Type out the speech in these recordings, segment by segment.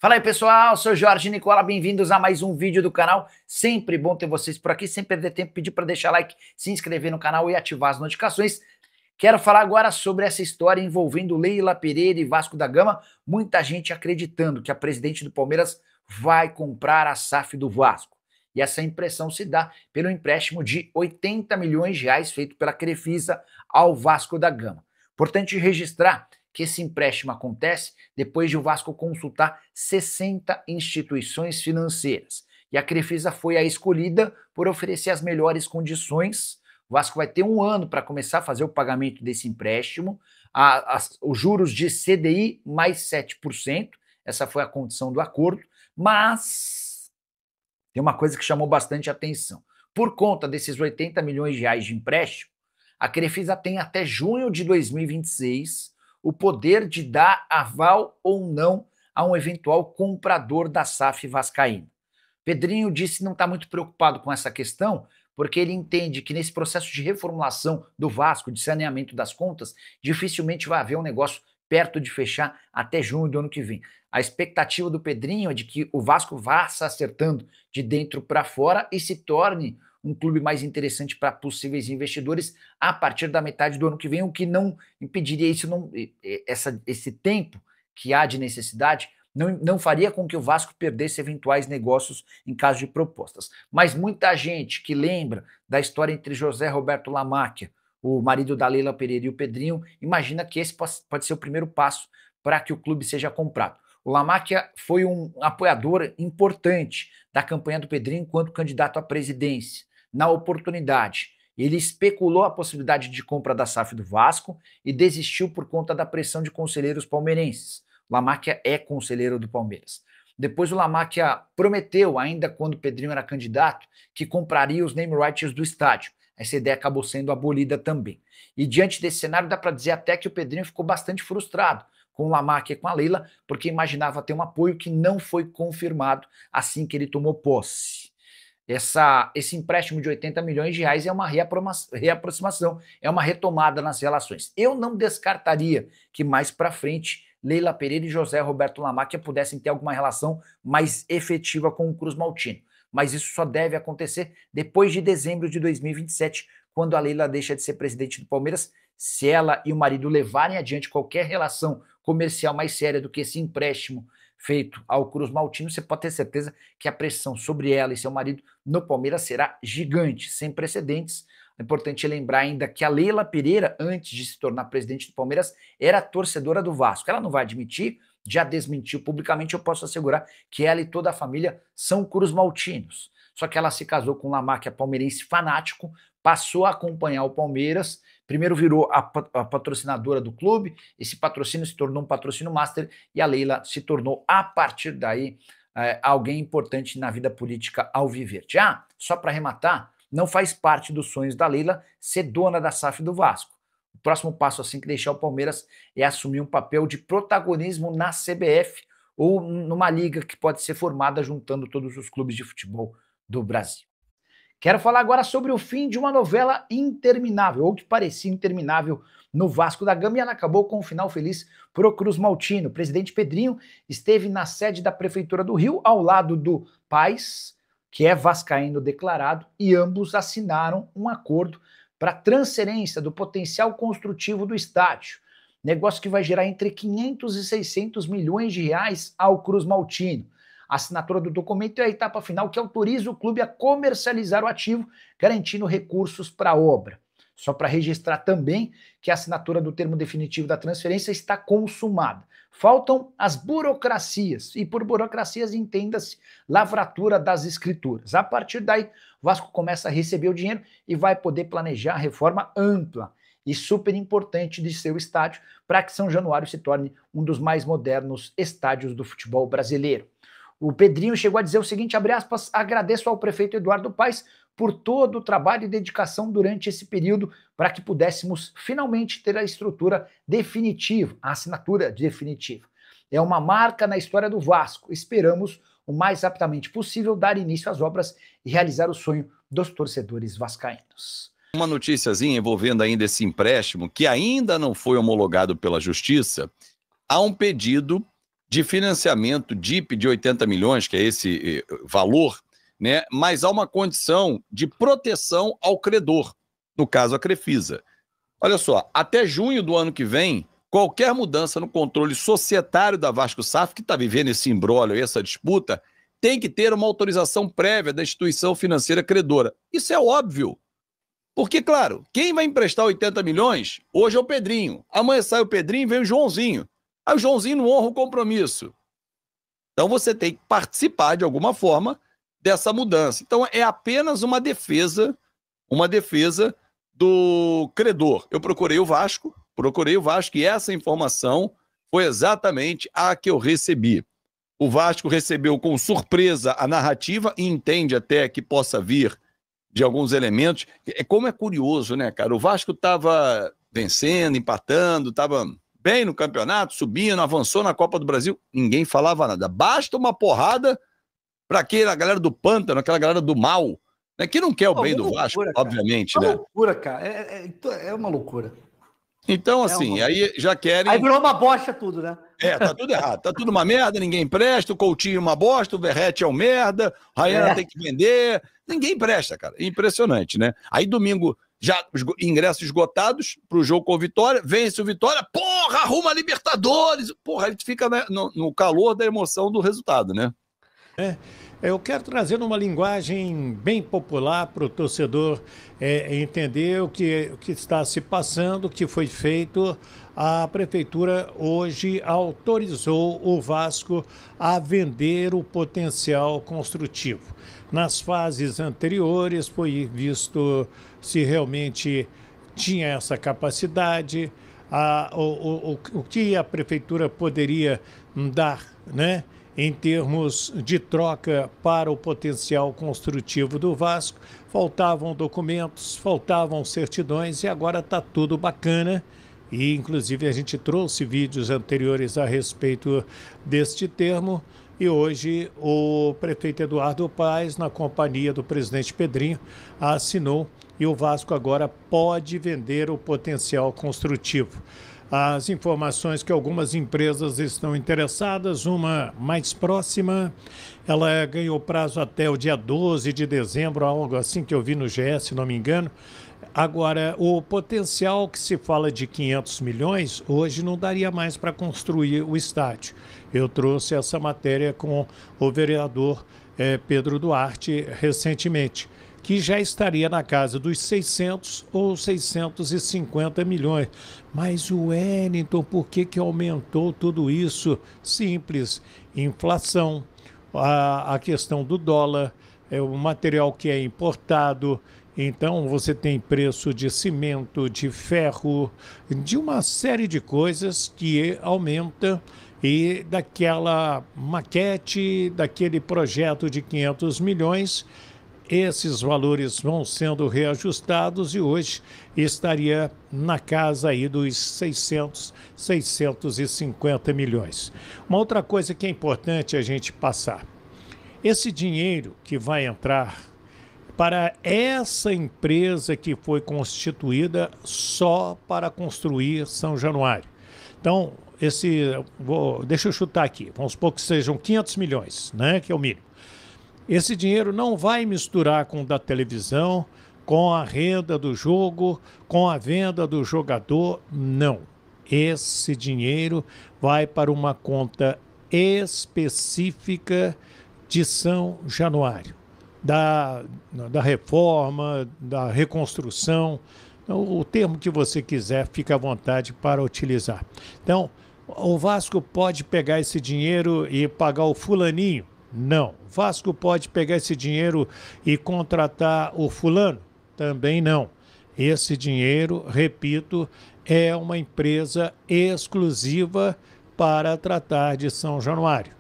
Fala aí, pessoal, sou Jorge Nicola, bem-vindos a mais um vídeo do canal. Sempre bom ter vocês por aqui, sem perder tempo, pedir para deixar like, se inscrever no canal e ativar as notificações. Quero falar agora sobre essa história envolvendo Leila Pereira e Vasco da Gama. Muita gente acreditando que a presidente do Palmeiras vai comprar a SAF do Vasco. E essa impressão se dá pelo empréstimo de 80 milhões de reais feito pela Crefisa ao Vasco da Gama. Importante registrar que esse empréstimo acontece depois de o Vasco consultar 60 instituições financeiras. E a Crefisa foi a escolhida por oferecer as melhores condições. O Vasco vai ter um ano para começar a fazer o pagamento desse empréstimo, os juros de CDI mais 7%, essa foi a condição do acordo, mas tem uma coisa que chamou bastante atenção. Por conta desses 80 milhões de reais de empréstimo, a Crefisa tem até junho de 2026 o poder de dar aval ou não a um eventual comprador da SAF vascaína. Pedrinho disse que não está muito preocupado com essa questão, porque ele entende que nesse processo de reformulação do Vasco, de saneamento das contas, dificilmente vai haver um negócio perto de fechar até junho do ano que vem. A expectativa do Pedrinho é de que o Vasco vá se acertando de dentro para fora e se torne um clube mais interessante para possíveis investidores a partir da metade do ano que vem, o que não impediria isso, esse tempo que há de necessidade não faria com que o Vasco perdesse eventuais negócios em caso de propostas. Mas muita gente que lembra da história entre José Roberto Lamáquia, o marido da Leila Pereira, e o Pedrinho, imagina que esse pode ser o primeiro passo para que o clube seja comprado. O Lamáquia foi um apoiador importante da campanha do Pedrinho enquanto candidato à presidência. Na oportunidade, ele especulou a possibilidade de compra da SAF do Vasco e desistiu por conta da pressão de conselheiros palmeirenses. O Lamáquia é conselheiro do Palmeiras. Depois o Lamáquia prometeu, ainda quando o Pedrinho era candidato, que compraria os name rights do estádio. Essa ideia acabou sendo abolida também. E diante desse cenário dá para dizer até que o Pedrinho ficou bastante frustrado com o Lamáquia e com a Leila, porque imaginava ter um apoio que não foi confirmado assim que ele tomou posse. Esse empréstimo de 80 milhões de reais é uma reaproximação, é uma retomada nas relações. Eu não descartaria que mais para frente Leila Pereira e José Roberto Lamáquia pudessem ter alguma relação mais efetiva com o Cruz Maltino, mas isso só deve acontecer depois de dezembro de 2027, quando a Leila deixa de ser presidente do Palmeiras, se ela e o marido levarem adiante qualquer relação comercial mais séria do que esse empréstimo feito ao Cruz Maltino, você pode ter certeza que a pressão sobre ela e seu marido no Palmeiras será gigante, sem precedentes. É importante lembrar ainda que a Leila Pereira, antes de se tornar presidente do Palmeiras, era torcedora do Vasco. Ela não vai admitir, já desmentiu publicamente, eu posso assegurar que ela e toda a família são Cruz Maltinos. Só que ela se casou com um Lamáquia palmeirense fanático, passou a acompanhar o Palmeiras, primeiro virou a patrocinadora do clube, esse patrocínio se tornou um patrocínio master e a Leila se tornou, a partir daí, alguém importante na vida política alviverde. Só para arrematar, não faz parte dos sonhos da Leila ser dona da SAF do Vasco. O próximo passo, assim que deixar o Palmeiras, é assumir um papel de protagonismo na CBF ou numa liga que pode ser formada juntando todos os clubes de futebol do Brasil. Quero falar agora sobre o fim de uma novela interminável, ou que parecia interminável, no Vasco da Gama, e ela acabou com um final feliz para o Cruz Maltino. O presidente Pedrinho esteve na sede da Prefeitura do Rio, ao lado do Paes, que é vascaíno declarado, e ambos assinaram um acordo para transferência do potencial construtivo do estádio. Negócio que vai gerar entre 500 e 600 milhões de reais ao Cruz Maltino. A assinatura do documento é a etapa final que autoriza o clube a comercializar o ativo, garantindo recursos para a obra. Só para registrar também que a assinatura do termo definitivo da transferência está consumada. Faltam as burocracias, e por burocracias entenda-se lavratura das escrituras. A partir daí, o Vasco começa a receber o dinheiro e vai poder planejar a reforma ampla e super importante de seu estádio para que São Januário se torne um dos mais modernos estádios do futebol brasileiro. O Pedrinho chegou a dizer o seguinte, abre aspas, agradeço ao prefeito Eduardo Paes por todo o trabalho e dedicação durante esse período para que pudéssemos finalmente ter a estrutura definitiva, a assinatura definitiva. É uma marca na história do Vasco. Esperamos o mais rapidamente possível dar início às obras e realizar o sonho dos torcedores vascaínos. Uma noticiazinha envolvendo ainda esse empréstimo, que ainda não foi homologado pela Justiça, há um pedido de financiamento DIP de 80 milhões, que é esse valor, né? Mas há uma condição de proteção ao credor, no caso a Crefisa. Olha só, até junho do ano que vem, qualquer mudança no controle societário da Vasco SAF, que está vivendo esse imbróglio e essa disputa, tem que ter uma autorização prévia da instituição financeira credora. Isso é óbvio. Porque, claro, quem vai emprestar 80 milhões, hoje é o Pedrinho. Amanhã sai o Pedrinho e vem o Joãozinho. Aí o Joãozinho não honra o compromisso. Então você tem que participar de alguma forma dessa mudança. Então é apenas uma defesa do credor. Eu procurei o Vasco e essa informação foi exatamente a que eu recebi. O Vasco recebeu com surpresa a narrativa e entende até que possa vir de alguns elementos. Como é curioso, né, cara? O Vasco estava vencendo, empatando, estava bem no campeonato, subindo, avançou na Copa do Brasil. Ninguém falava nada. Basta uma porrada para aquela galera do pântano, aquela galera do mal, né, que não quer o bem do Vasco, obviamente, né? É uma loucura, cara. É uma loucura. Então, assim, aí já querem... Aí virou uma bosta tudo, né? Tá tudo errado. Tá tudo uma merda, ninguém presta, o Coutinho é uma bosta, o Verratti é um merda, a Rayana tem que vender. Ninguém presta, cara. Impressionante, né? Aí domingo, já os ingressos esgotados pro jogo com o Vitória, vence o Vitória, porra, arruma a Libertadores. Porra, a gente fica, né, no calor da emoção do resultado, né? Eu quero trazer uma linguagem bem popular para o torcedor entender o que está se passando, o que foi feito. A prefeitura hoje autorizou o Vasco a vender o potencial construtivo. Nas fases anteriores foi visto se realmente tinha essa capacidade, o que a prefeitura poderia dar, né, em termos de troca para o potencial construtivo do Vasco. Faltavam documentos, faltavam certidões e agora está tudo bacana. E, inclusive, a gente trouxe vídeos anteriores a respeito deste termo. E hoje o prefeito Eduardo Paes, na companhia do presidente Pedrinho, assinou e o Vasco agora pode vender o potencial construtivo. As informações que algumas empresas estão interessadas, uma mais próxima, ela ganhou prazo até o dia 12 de dezembro, algo assim que eu vi no GS, se não me engano. Agora, o potencial que se fala de 500 milhões, hoje não daria mais para construir o estádio. Eu trouxe essa matéria com o vereador Pedro Duarte recentemente, que já estaria na casa dos 600 ou 650 milhões. Mas o Wellington, por que aumentou tudo isso? Simples, inflação, a questão do dólar, o material que é importado. Então você tem preço de cimento, de ferro, de uma série de coisas que aumenta. E daquela maquete, daquele projeto de 500 milhões... esses valores vão sendo reajustados e hoje estaria na casa aí dos 600, 650 milhões. Uma outra coisa que é importante a gente passar. Esse dinheiro que vai entrar para essa empresa que foi constituída só para construir São Januário. Então, deixa eu chutar aqui, vamos supor que sejam 500 milhões, né, que é o mínimo. Esse dinheiro não vai misturar com o da televisão, com a renda do jogo, com a venda do jogador, não. Esse dinheiro vai para uma conta específica de São Januário, da reforma, da reconstrução, o termo que você quiser, fica à vontade para utilizar. Então, o Vasco pode pegar esse dinheiro e pagar o fulaninho? Não. O Vasco pode pegar esse dinheiro e contratar o fulano? Também não. Esse dinheiro, repito, é uma empresa exclusiva para tratar de São Januário,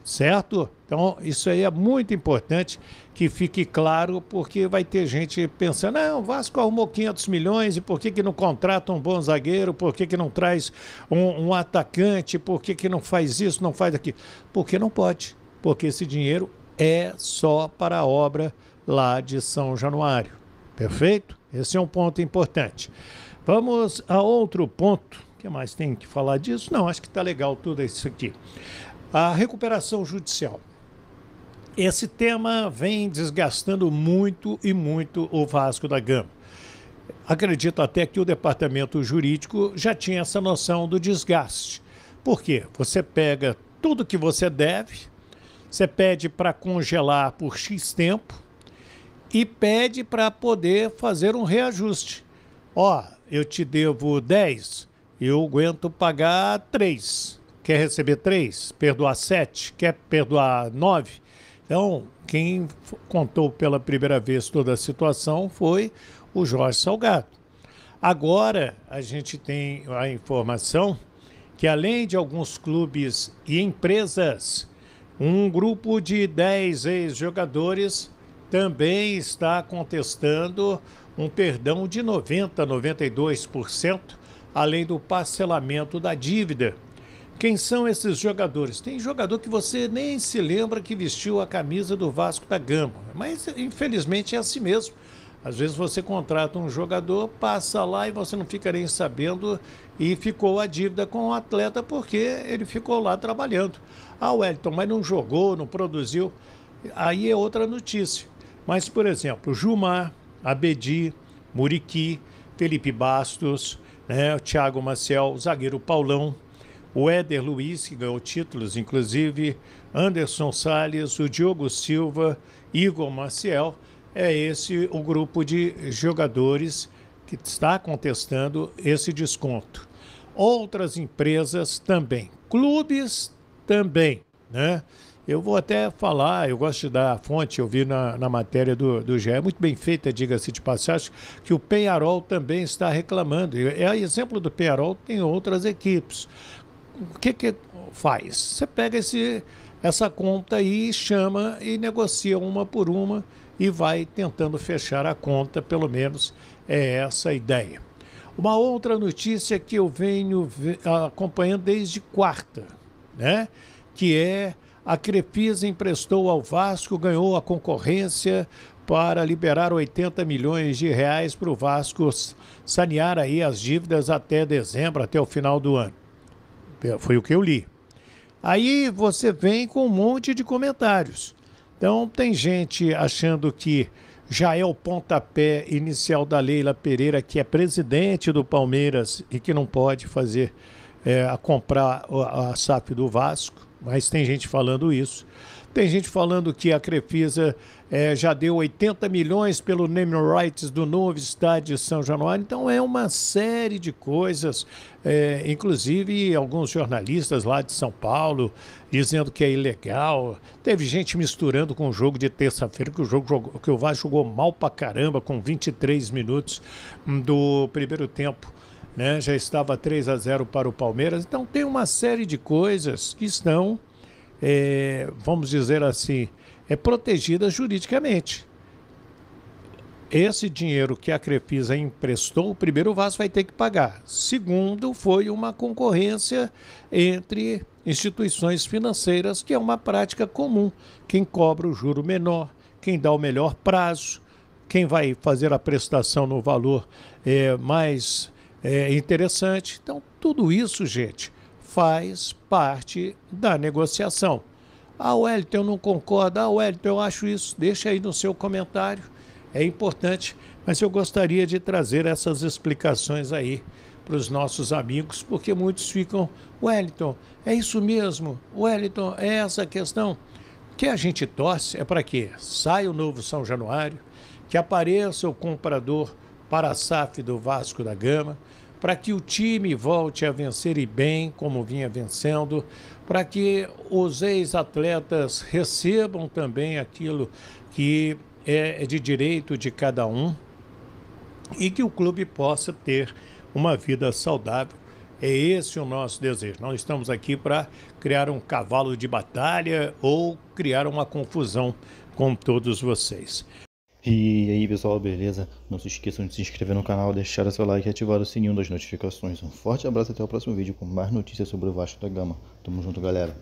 certo? Então, isso aí é muito importante que fique claro, porque vai ter gente pensando, não, o Vasco arrumou 500 milhões, e por que não contrata um bom zagueiro, por que não traz um atacante, por que não faz isso, não faz aquilo? Porque não pode. Porque esse dinheiro é só para a obra lá de São Januário. Perfeito? Esse é um ponto importante. Vamos a outro ponto. O que mais tem que falar disso? Não, acho que está legal tudo isso aqui. A recuperação judicial. Esse tema vem desgastando muito e muito o Vasco da Gama. Acredito até que o departamento jurídico já tinha essa noção do desgaste. Por quê? Você pega tudo que você deve, você pede para congelar por X tempo e pede para poder fazer um reajuste. Ó, eu te devo 10, eu aguento pagar 3. Quer receber 3? Perdoar 7? Quer perdoar 9? Então, quem contou pela primeira vez toda a situação foi o Jorge Salgado. Agora, a gente tem a informação que, além de alguns clubes e empresas, um grupo de 10 ex-jogadores também está contestando um perdão de 90%, 92%, além do parcelamento da dívida. Quem são esses jogadores? Tem jogador que você nem se lembra que vestiu a camisa do Vasco da Gama, mas infelizmente é assim mesmo. Às vezes você contrata um jogador, passa lá e você não fica nem sabendo e ficou a dívida com o atleta porque ele ficou lá trabalhando. Ah, Wellington, mas não jogou, não produziu. Aí é outra notícia. Mas, por exemplo, Gilmar, Abedi, Muriqui, Felipe Bastos, né, o Thiago Maciel, o zagueiro Paulão, o Éder Luiz, que ganhou títulos, inclusive, Anderson Salles, o Diogo Silva, Igor Maciel. É esse o grupo de jogadores que está contestando esse desconto. Outras empresas também, clubes também, né? Eu vou até falar, eu gosto de dar a fonte, eu vi na matéria do GE, muito bem feita, diga-se de passagem, que o Peñarol também está reclamando. É exemplo do Peñarol, tem outras equipes. O que faz? Você pega essa conta aí, chama e negocia uma por uma e vai tentando fechar a conta, pelo menos é essa a ideia. Uma outra notícia que eu venho acompanhando desde quarta, né? Que é a Crefisa emprestou ao Vasco, ganhou a concorrência para liberar 80 milhões de reais para o Vasco sanear aí as dívidas até dezembro, até o final do ano. Foi o que eu li. Aí você vem com um monte de comentários. Então tem gente achando que já é o pontapé inicial da Leila Pereira, que é presidente do Palmeiras e que não pode fazer comprar a SAF do Vasco, mas tem gente falando isso. Tem gente falando que a Crefisa já deu 80 milhões pelo name rights do novo estádio de São Januário. Então é uma série de coisas, inclusive alguns jornalistas lá de São Paulo dizendo que é ilegal. Teve gente misturando com o jogo de terça-feira, que o Vasco jogou mal pra caramba, com 23 minutos do primeiro tempo, né? Já estava 3-0 para o Palmeiras. Então tem uma série de coisas que estão, vamos dizer assim, protegidas juridicamente. Esse dinheiro que a Crefisa emprestou, primeiro o Vasco vai ter que pagar. Segundo, foi uma concorrência entre instituições financeiras, que é uma prática comum. Quem cobra o juro menor, quem dá o melhor prazo, quem vai fazer a prestação no valor mais interessante. Então, tudo isso, gente, faz parte da negociação. Ah, Wellington, eu não concordo. Ah, Wellington, eu acho isso. Deixa aí no seu comentário. É importante, mas eu gostaria de trazer essas explicações aí para os nossos amigos, porque muitos ficam, Wellington, é isso mesmo? Wellington, é essa a questão? O que a gente torce é para que saia o novo São Januário, que apareça o comprador para a SAF do Vasco da Gama, para que o time volte a vencer e bem, como vinha vencendo, para que os ex-atletas recebam também aquilo que é de direito de cada um e que o clube possa ter uma vida saudável. É esse o nosso desejo. Não estamos aqui para criar um cavalo de batalha ou criar uma confusão com todos vocês. E aí pessoal, beleza? Não se esqueçam de se inscrever no canal, deixar o seu like e ativar o sininho das notificações. Um forte abraço, até o próximo vídeo com mais notícias sobre o Vasco da Gama. Tamo junto, galera.